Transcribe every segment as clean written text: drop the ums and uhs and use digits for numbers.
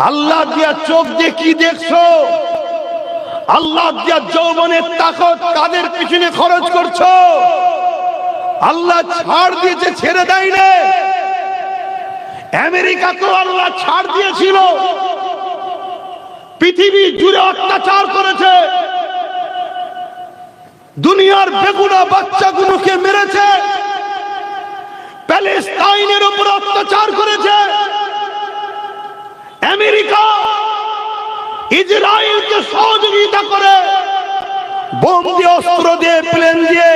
আল্লাহ দিয়া চোখ দিয়ে কি দেখছো? আল্লাহ দিয়া যৌবনের তাকত কাদের পিছনে খরচ করছো? আল্লাহ ছাড় দিয়েছে, ছেড়ে দেয় না। আমেরিকাকেও আল্লাহ ছাড় দিয়েছিল, পৃথিবী জুড়ে অত্যাচার করেছে, দুনিয়ার বেগুনা বাচ্চাগুলোকে মেরেছে, প্যালেস্তাইনের উপর অত্যাচার করেছে। আমেরিকা ইসরায়েলকে সহযোগিতা করে বোম দিয়ে, অস্ত্র দিয়ে, প্লেন দিয়ে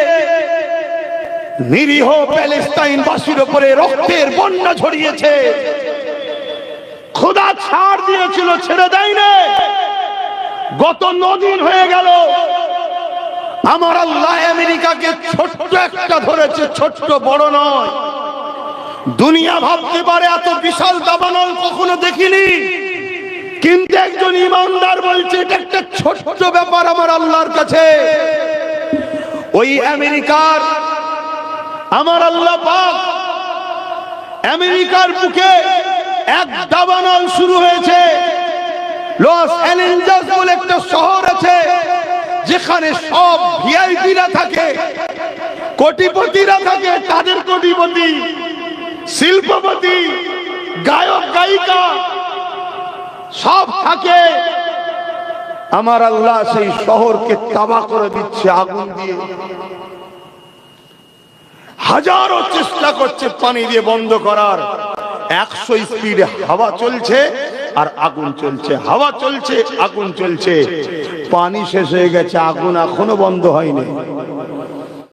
নিরীহ প্যালেস্তাইনবাসীর উপরে রক্তের বন্যা ঝরিয়েছে। খোদা ছাড় দিয়েছিল, ছেড়ে দেয় না। গত 9 দিন হয়ে গেল, আমার আল্লাহ আমেরিকাকে ছোট্ট একটা ধরেছে, ছোট্ট, বড় নয়। দুনিয়া ভাবতে পারে এত বিশাল দাবানল কখনো দেখিনি, কিন্তু একজন ইমানদার বলছে এটা একটা ছোট্ট ব্যাপার আমার আল্লাহর কাছে। ওই আমেরিকার আমার আল্লাহ পাক আমেরিকার বুকে এক দাবানল শুরু হয়েছে। লস অ্যাঞ্জেলস বলে একটা শহর আছে, যেখানে সব ভিআইপিরা থাকে, কোটিপতিরা থাকে, তাদের কোটিপতি, শিল্পপতি, গায়ক গায়িকা সব থাকে। আমার আল্লাহ সেই শহরকে তাবাহ করে দিচ্ছে আগুন দিয়ে। হাজারো চেষ্টা করছে পানি দিয়ে বন্ধ করার। 100 স্পিডে হাওয়া চলছে আর আগুন চলছে, হাওয়া চলছে, আগুন চলছে। পানি শেষ হয়ে গেছে, আগুন এখনো বন্ধ হয়নি।